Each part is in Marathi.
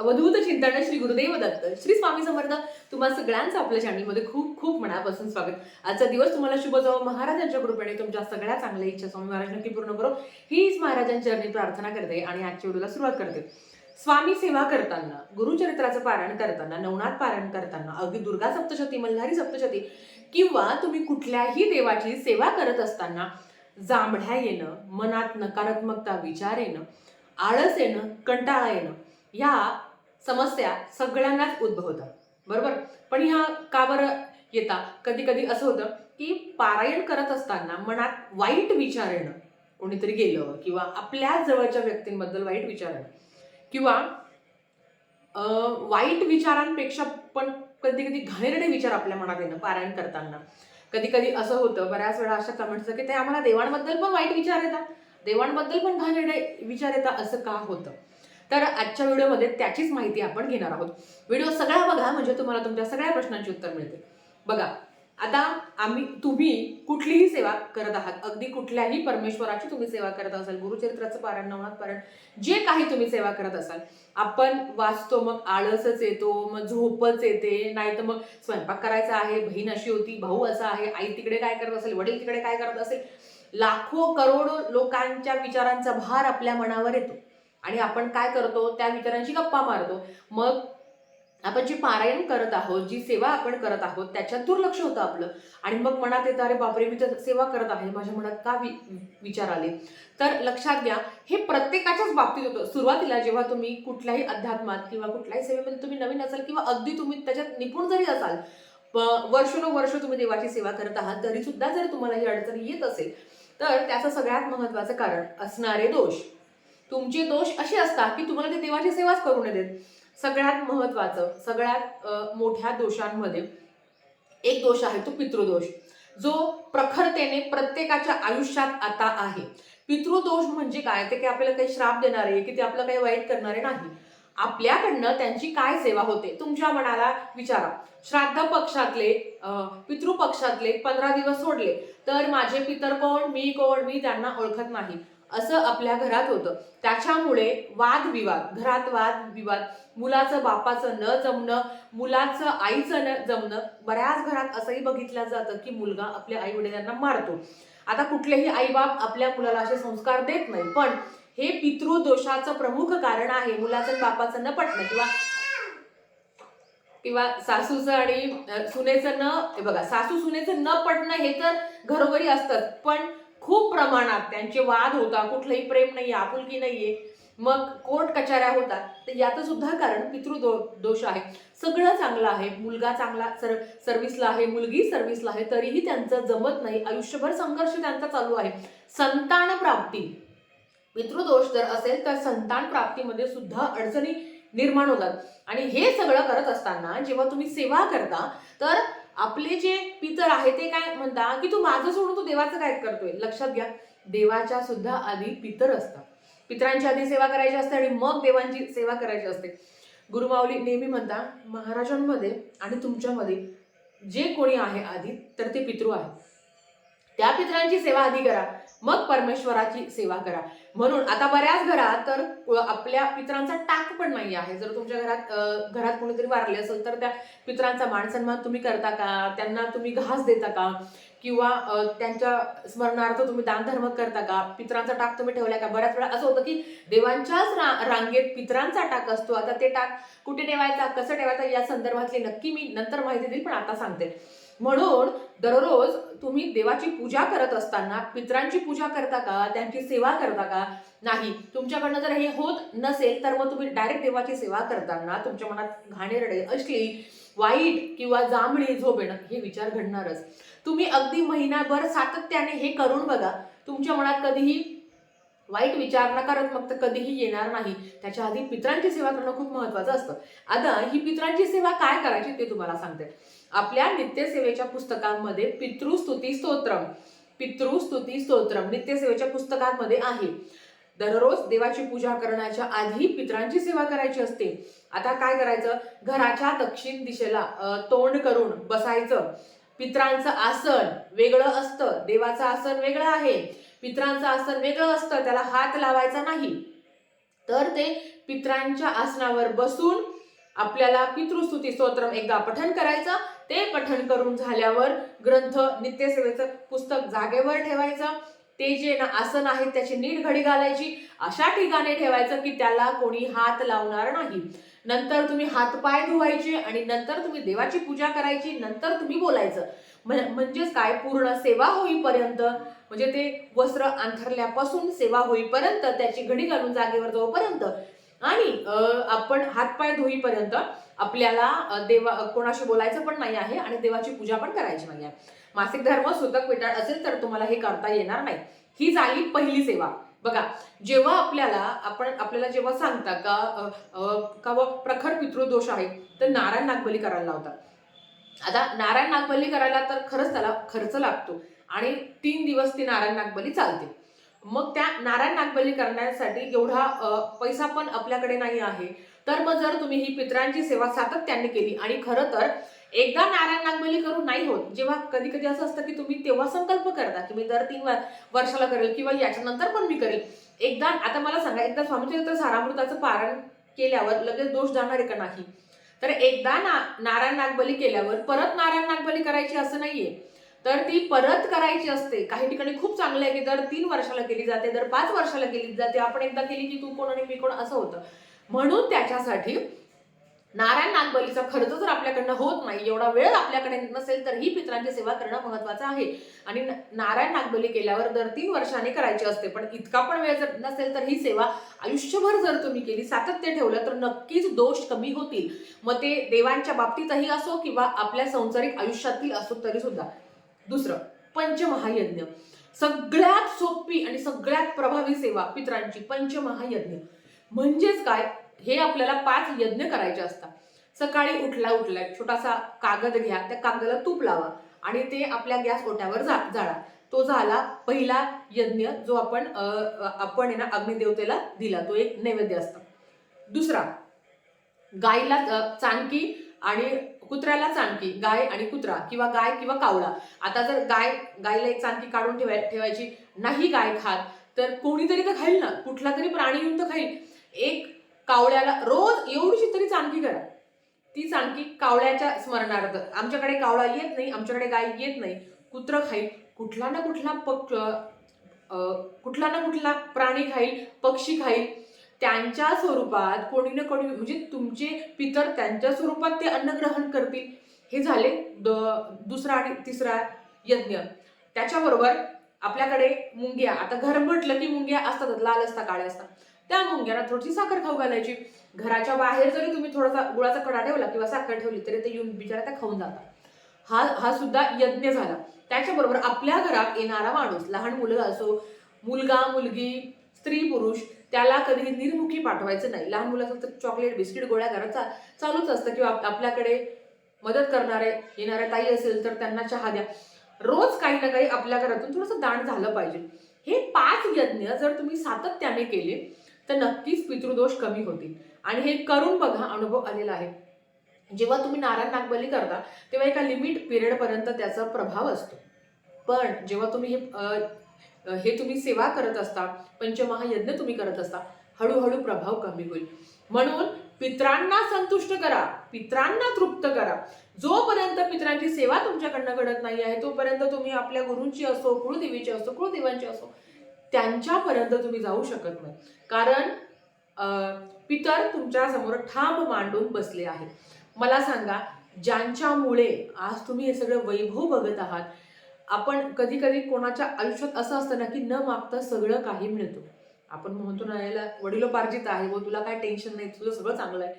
अवधूत चिंतन श्री गुरुदेव दत्त श्री स्वामी समर्थ. तुम्हाला सगळ्यांचं आपल्या चॅनलमध्ये खूप खूप मनापासून स्वागत. आजचा दिवस तुम्हाला शुभ जावो. महाराजांच्या कृपेने तुमच्या सगळ्या चांगल्या इच्छा स्वामी महाराज नक्की पूर्ण करो हीच महाराजांच्या चरणी प्रार्थना करते आणि आजच्या व्हिडिओला सुरुवात करते. स्वामी सेवा करताना, गुरुचरित्राचं पारायण करताना, नवनाथ पारायण करताना, अगदी दुर्गा सप्तशती, मल्हारी सप्तशती किंवा तुम्ही कुठल्याही देवाची सेवा करत असताना जांभळ्या येणं, मनात नकारात्मकता विचार येणं, आळस येणं, कंटाळा येणं, ह्या समस्या सगळ्यांनाच उद्भवतात, बरोबर. पण ह्या का बरं येतात? कधी कधी असं होतं की पारायण करत असताना मनात वाईट विचार येणं, कोणीतरी गेलं किंवा आपल्या जवळच्या व्यक्तींबद्दल वाईट विचार येणं किंवा वाईट विचारांपेक्षा पण कधी कधी घाणेरडे विचार आपल्या मनात येणं पारायण करताना. कधी कधी असं होतं, बऱ्याच वेळा अशा कमेंट्स की ते आम्हाला देवांबद्दल पण वाईट विचार येतात, देवांबद्दल पण घाणेरडे विचार येतात, असं का होतं? तर आजच्या व्हिडिओमध्ये त्याचीच माहिती आपण घेणार आहोत. व्हिडिओ सगळा बघा म्हणजे तुम्हाला तुमच्या सगळ्या प्रश्नांची उत्तर मिळते. बघा, आता तुम्ही कुठलीही सेवा करत आहात, अगदी कुठल्याही परमेश्वराची तुम्ही सेवा करत असाल, गुरुचरित्राचं पारायण, नवनाथ पारायण, जे काही तुम्ही सेवा करत असाल, आपण वाचतो मग आळसच येतो, मग झोपच येते, नाही तर मग स्वयंपाक करायचा आहे, बहीण अशी होती, भाऊ असा आहे, आई तिकडे काय करत असेल, वडील तिकडे काय करत असेल, लाखो करोडो लोकांच्या विचारांचा भार आपल्या मनावर येतो आणि आपण काय करतो, त्या विचारांची गप्पा मारतो. मग आपण जी पारायण करत आहोत, जी सेवा आपण करत आहोत, त्याच्यात दुर्लक्ष होतं आपलं आणि मग मनात येतं, अरे बापरे, मी तर सेवा करत आहे, माझ्या मनात का विचार आले? तर लक्षात घ्या, हे प्रत्येकाच्याच बाबतीत होतं. सुरुवातीला जेव्हा तुम्ही कुठल्याही अध्यात्मात किंवा कुठल्याही सेवेमध्ये तुम्ही नवीन असाल किंवा अगदी तुम्ही त्याच्यात निपुण जरी असाल, वर्षानुवर्ष तुम्ही देवाची सेवा करत आहात, तरी सुद्धा जर तुम्हाला ही अडचण येत असेल, तर त्याचं सगळ्यात महत्त्वाचं कारण असणारे दोष. तुमचे दोष असे असतात की तुम्हाला ते देवाची सेवाच करू नये देत. सगळ्यात महत्त्वाचं, सगळ्यात मोठ्या दोषांमध्ये एक दोष आहे, तो पितृदोष, जो प्रखरतेने प्रत्येकाच्या आयुष्यात आता आहे. पितृदोष म्हणजे काय? ते काही आपल्याला काही श्राप देणारे की ते आपलं काही वाईट करणारे नाही. आपल्याकडनं त्यांची काय सेवा होते तुमच्या मनाला विचारा. श्राद्ध पक्षातले, पितृपक्षातले 15 दिवस सोडले तर माझे पितर कोण, मी त्यांना ओळखत नाही, असं आपल्या घरात होतं. त्याच्यामुळे वादविवाद, घरात वादविवाद, मुलाचं बापाचं न जमणं, मुलाचं आईचं न जमणं. बऱ्याच घरात असंही बघितलं जातं की मुलगा आपल्या आई वडिलांना मारतो. आता कुठलेही आईबाप आपल्या मुलाला असे संस्कार देत नाही, पण हे पितृदोषाचं प्रमुख कारण आहे. मुलाचं बापाचं न पटणं किंवा किंवा सासूचं आणि सुनेचं न, बघा, सासू सुनेचं न पटणं हे तर घरोघरी असतं, पण खूप प्रमाणात त्यांचे वाद होतात, कुठलंही प्रेम नाहीये, आपुलकी नाहीये, मग कोर्ट कचाऱ्या होतात. तर याचं सुद्धा कारण पितृदोष आहे. सगळं चांगलं आहे, मुलगा चांगला सर्व्हिसला आहे, मुलगी सर्व्हिसला आहे, तरीही त्यांचं जमत नाही, आयुष्यभर संघर्ष त्यांचा चालू आहे. संतान प्राप्ती, पितृदोष जर असेल तर संतान प्राप्तीमध्ये सुद्धा अडचणी निर्माण होतात. आणि हे सगळं करत असताना जेव्हा तुम्ही सेवा करता, तर आपले जे पितर आहे ते काय म्हणता की तू माझं सोडून तू देवाचं काय करतोय? लक्षात घ्या, देवाच्या सुद्धा आधी पितर असतात. पितरांची आधी सेवा करायची असते आणि मग देवांची सेवा करायची असते. गुरुमाऊली नेहमी म्हणता, महाराजांमध्ये आणि तुमच्यामध्ये जे कोणी आहे आधी, तर ते पितृ आहे. त्या पितरांची सेवा आधी करा, मग परमेश्वराची सेवा करा. म्हणून आता बऱ्याच घरात तर आपल्या पितरांचा टाक पण नाही आहे. जर तुमच्या घरात कोणीतरी वारले असेल तर त्या पितरांचा मान सन्मान तुम्ही करता का? त्यांना तुम्ही घास देता का? किंवा त्यांच्या स्मरणार्थ तुम्ही दानधर्म करता का? पितरांचा टाक तुम्ही ठेवलाय का? बऱ्याच वेळा असं होतं की देवांच्याच रांगेत पितरांचा टाक असतो. आता ते टाक कुठे ठेवायचा, कसं ठेवायचा, या संदर्भातली नक्की मी नंतर माहिती देईल, पण आता सांगते. म्हणून दररोज तुम्ही देवाची पूजा करत असताना पितरांची पूजा करता का? त्यांची सेवा करता का? नाही. तुमच्याकडनं जर हे होत नसेल तर मग तुम्ही डायरेक्ट देवाची सेवा करताना तुमच्या मनात घाणेरडे, अश्लील, वाईट किंवा जांभळी झोप येणं हे विचार घडणारच. तुम्ही अगदी महिनाभर सातत्याने हे करून बघा, तुमच्या मनात कधीही वाईट विचार, नकारात्मकता कधीही येणार नाही. त्याच्या आधी पितरांची सेवा करणं खूप महत्वाचं असतं. आता ही पितरांची सेवा काय करायची ते तुम्हाला सांगते. आपल्या नित्यसेवेच्या पुस्तकांमध्ये पितृस्तुती स्तोत्रम नित्यसेवेच्या पुस्तकांमध्ये आहे. दररोज देवाची पूजा करण्याच्या आधी पितरांची सेवा करायची असते. आता काय करायचं, घराच्या दक्षिण दिशेला तोंड करून बसायचं. पितरांचं आसन वेगळं असतं, देवाचं आसन वेगळं आहे. पितरांचं आसन वेगळं असतं, त्याला हात लावायचा नाही. तर ते पितरांच्या आसनावर बसून आपल्याला पितृस्तुती स्तोत्रम एकदा पठण करायचं. ते पठण करून झाल्यावर ग्रंथ नित्यसेवेचं पुस्तक जागेवर ठेवायचं. ते जे ना आसन आहे त्याची नीट घडी घालायची, अशा ठिकाणी ठेवायचं की त्याला कोणी हात लावणार नाही. नंतर तुम्ही हातपाय धुवायचे आणि नंतर तुम्ही देवाची पूजा करायची. नंतर तुम्ही बोलायचं. म्हणजेच काय, पूर्ण सेवा होईपर्यंत, म्हणजे ते वस्त्र अंथरल्यापासून सेवा होईपर्यंत, त्याची घडी घालून जागेवर जाऊपर्यंत आणि आपण हातपाय धुईपर्यंत आपल्याला कोणाशी बोलायचं पण नाही आहे आणि देवाची पूजा पण करायची नाही आहे. मासिक धर्म सुतक विटाळ असेल तर तुम्हाला हे करता येणार नाही. ही झाली पहिली सेवा. बघा, जेव्हा आपल्याला जेव्हा सांगता का प्रखर पितृदोष आहे तर नारायण नागबली करायला लावतात. आता नारायण नागबली करायला तर खरंच त्याला खर्च लागतो आणि 3 दिवस ती नारायण नागबली चालते. मग त्या नारायण नागबली करण्यासाठी एवढा पैसा पण आपल्याकडे नाही आहे. तर मग जर तुम्ही ही पितरांची सेवा सातत्याने केली, आणि खरं तर एकदा नारायण नागबली करून नाही होत. जेव्हा कधी कधी असं असतं की तुम्ही तेव्हा संकल्प करता की मी दर 3 वर्षाला करेल किंवा याच्यानंतर पण मी करेल. एकदा, आता मला सांगा, एकदा स्वामी चरित्र सारामृताचं पारायण केल्यावर लगेच दोष जाणार आहे का? नाही. तर एकदा नारायण नागबली केल्यावर परत नारायण नागबली करायची असं नाहीये. तर ती परत करायची असते. काही ठिकाणी खूप चांगलं आहे की दर 3 वर्षाला केली जाते, दर 5 वर्षाला केली जाते. आपण एकदा केली की तू कोण आणि मी कोण असं होतं. म्हणून त्याच्यासाठी नारायण नागबलीचा खर्च जर आपल्याकडनं होत नाही, एवढा वेळ आपल्याकडे नसेल, तर ही पितरांची सेवा करणं महत्वाचं आहे. आणि नारायण नागबली केल्यावर दर 3 वर्षांनी करायची असते. पण इतका पण वेळ जर नसेल तर ही सेवा आयुष्यभर जर तुम्ही केली, सातत्य ठेवलं, तर नक्कीच दोष कमी होतील. मग ते देवांच्या बाबतीतही असो किंवा आपल्या संसारिक आयुष्यातील असो तरी सुद्धा. दुसरं, पंचमहायज्ञ. सगळ्यात सोपी आणि सगळ्यात प्रभावी सेवा पितरांची पंचमहायज्ञ. म्हणजेच काय, हे आपल्याला 5 यज्ञ करायचे असतात. सकाळी उठल्या छोटासा कागद घ्या, त्या कागदाला तूप लावा आणि ते आपल्या गॅस ओट्यावर जाळा. तो झाला पहिला यज्ञ, जो आपण ना अग्निदेवतेला दिला. तो एक नैवेद्य असतो. दुसरा, गायला चाणकी आणि कुत्र्याला चाणकी. गाय आणि कुत्रा किंवा गाय किंवा कावळा. आता जर गायला एक चाणकी काढून ठेवायची नाही गाय खात, तर कोणीतरी तर खाईल ना, कुठला तरी प्राणी येऊन तर खाईल. एक कावळ्याला रोज एवढीशी तरी चाणकी करा. ती चाणकी कावळ्याच्या स्मरणार्थ. आमच्याकडे कावळा येत नाही, आमच्याकडे गाय येत नाही, कुत्र खाईल, कुठला ना कुठला प्राणी खाईल, पक्षी खाईल. त्यांच्या स्वरूपात कोणी ना कोणी, म्हणजे तुमचे पितर त्यांच्या स्वरूपात ते अन्न ग्रहण करतील. हे झाले दुसरा आणि तिसरा यज्ञ. त्याच्याबरोबर आपल्याकडे मुंग्या. आता घर म्हटलं की मुंग्या असतातच, लाल असतात, काळ्या असतात. त्या मुंग्यांना थोडीशी साखर खाऊ घालायची. घराच्या बाहेर जरी तुम्ही थोडासा गुळाचा कडा ठेवला किंवा साखर ठेवली तरी ते येऊन बिचारा त्या खाऊन जातात. हा सुद्धा यज्ञ झाला. त्याच्याबरोबर आपल्या घरात येणारा माणूस, लहान मुलं असो, मुलगा मुलगी, स्त्री पुरुष, त्याला कधी निर्मुखी पाठवायचं नाही. लहान मुलं असेल तर चॉकलेट, बिस्किट, गोळ्या घरात चालूच असतं. किंवा आपल्याकडे मदत करणारे येणाऱ्या ताई असेल तर त्यांना चहा द्या. रोज काही ना काही आपल्या घरातून थोडंसं दान झालं पाहिजे. हे 5 यज्ञ जर तुम्ही सातत्याने केले तर नक्कीच पितृदोष कमी होतील. आणि हे करून बघा, अनुभव आलेला आहे. जेव्हा तुम्ही नारायण नागबली करता तेव्हा एका लिमिट पिरियड पर्यंत त्याचा प्रभाव असतो. पण जेव्हा तुम्ही हे तुम्ही सेवा करत असता, पंचमहायज्ञ तुम्ही करत असता, हळूहळू प्रभाव कमी होईल. म्हणून पितरांना संतुष्ट करा, पितरांना तृप्त करा. जोपर्यंत पितरांची सेवा तुमच्याकडनं घडत नाही आहे तोपर्यंत तुम्ही आपल्या गुरूंची असो, कुळदेवीची असो, कुळदेवांची असो, त्यांच्यापर्यंत तुम्ही जाऊ शकत नाही. कारण पितर तुमच्या समोर ठाम मांडून बसले आहेत. मला सांगा, ज्यांच्यामुळे आज तुम्ही हे सगळं वैभव बघत आहात. आपण कधी कधी कोणाच्या आयुष्यात असं असतं ना की न मागता सगळं काही मिळतं. आपण म्हणतो ना, याला वडिलोपार्जित आहे, व तुला काय टेन्शन नाही, तुझं सगळं चांगलं आहे.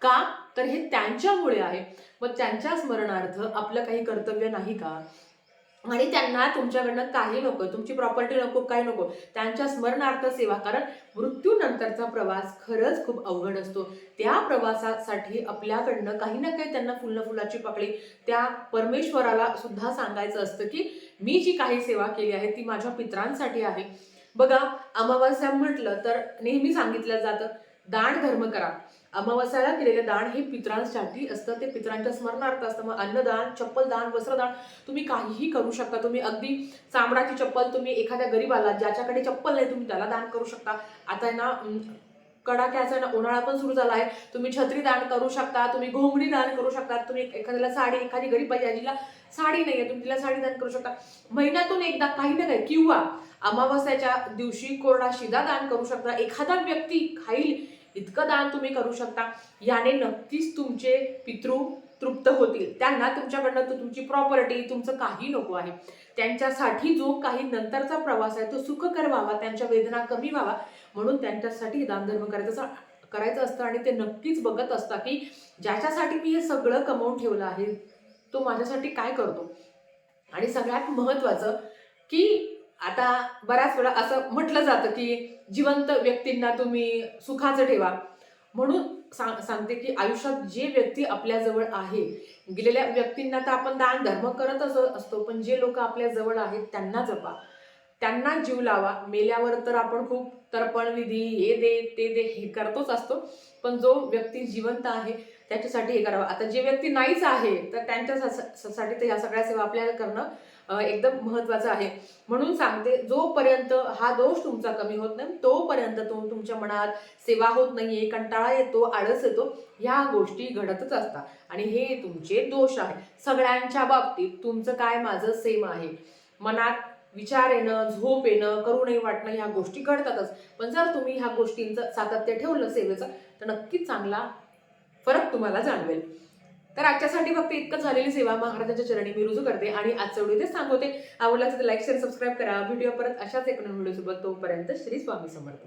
का? तर हे त्यांच्यामुळे आहे. मग त्यांच्या स्मरणार्थ आपलं काही कर्तव्य नाही का? आणि त्यांना तुमच्याकडनं काही नको, तुमची प्रॉपर्टी नको, काही नको, त्यांच्या स्मरणार्थ सेवा. कारण मृत्यूनंतरचा प्रवास खरंच खूप अवघड असतो. त्या प्रवासासाठी आपल्याकडनं काही ना काही त्यांना फुलाची पाकळी त्या परमेश्वराला सुद्धा सांगायचं असतं की मी जी काही सेवा केली आहे ती माझ्या पितरांसाठी आहे. बघा, अमावास्या म्हटलं तर नेहमी सांगितलं जातं दान धर्म करा. अमावास्याला केलेलं दान हे पितरांसाठी असतं, ते पितरांच्या स्मरणार्थ असतं. मग अन्नदान, चप्पल दान, वस्त्रदान, तुम्ही काहीही करू शकता. तुम्ही अगदी चामडाची चप्पल तुम्ही एखाद्या गरीबाला, ज्याच्याकडे चप्पल नाही, तुम्ही त्याला दान करू शकता. आता ना कडाक्याचा उन्हाळा पण सुरू झाला आहे. तुम्ही छत्री दान करू शकता, तुम्ही घोंगडी दान करू शकता, तुम्ही एखाद्याला साडी, एखादी गरीब बाई आजीला साडी नाहीये तुम्ही तिला साडी दान करू शकता. महिन्यातून एकदा काही ना काही, किंवा अमावस्याच्या दिवशी कोरडा शिदा दान करू शकता. एखादा व्यक्ती खाईल इतकं दान तुम्ही करू शकता. याने नक्कीच तुमचे पितृ तृप्त होतील. त्यांना तुमच्याकडनं तुमची प्रॉपर्टी, तुमचं काही नको आहे. त्यांच्यासाठी जो काही नंतरचा प्रवास आहे तो सुखकर व्हावा, त्यांच्या वेदना कमी व्हावा, म्हणून त्यांच्यासाठी दानधर्म करायचं असतं. आणि ते नक्कीच बघत असतात की ज्याच्यासाठी मी हे सगळं कमवून ठेवलं आहे तो माझ्यासाठी काय करतो. आणि सगळ्यात महत्वाचं की आता बऱ्याच वेळा असं म्हटलं जातं की जिवंत व्यक्तींना तुम्ही सुखाचं ठेवा, म्हणून सांगते की आयुष्यात जे व्यक्ती आपल्या जवळ आहे, गेलेल्या व्यक्तींना तर आपण दान धर्म करतच असतो, पण जे लोक आपल्या जवळ आहेत त्यांना जपा, त्यांना जीव लावा. मेल्यावर तर आपण खूप तर्पण विधी, हे दे ते दे हे करतोच असतो, पण जो व्यक्ती जिवंत आहे त्याच्यासाठी हे करावं. आता जे व्यक्ती नाहीच आहे तर त्यांच्यासाठी तर ह्या सगळ्या सेवा आपल्याला करणं एकदम महत्वाचं आहे. म्हणून सांगते, जोपर्यंत हा दोष तुमचा कमी होत नाही तोपर्यंत तुमच्या मनात सेवा होत नाहीये, कंटाळा येतो, आळस येतो, ह्या गोष्टी घडतच असतात. आणि हे तुमचे दोष आहे. सगळ्यांच्या बाबतीत तुमचं काय माझं सेम आहे. मनात विचार येणं, झोप येणं, करू नाही वाटणं, ह्या गोष्टी घडतातच. पण जर तुम्ही ह्या गोष्टींचं सातत्य ठेवलं सेवेचं तर नक्कीच चांगला फरक तुम्हाला जाणवेल. तर आजच्यासाठी फक्त इतकं झालेली सेवा महाराजांच्या चरणी मी रुजू करते आणि आजचा व्हिडिओ तेच सांगते. आवडला असेल तर लाईक शेअर सबस्क्राईब करा. व्हिडिओ परत अशाच एक नवीन व्हिडिओ सोबत. तोपर्यंत श्री स्वामी समर्थ.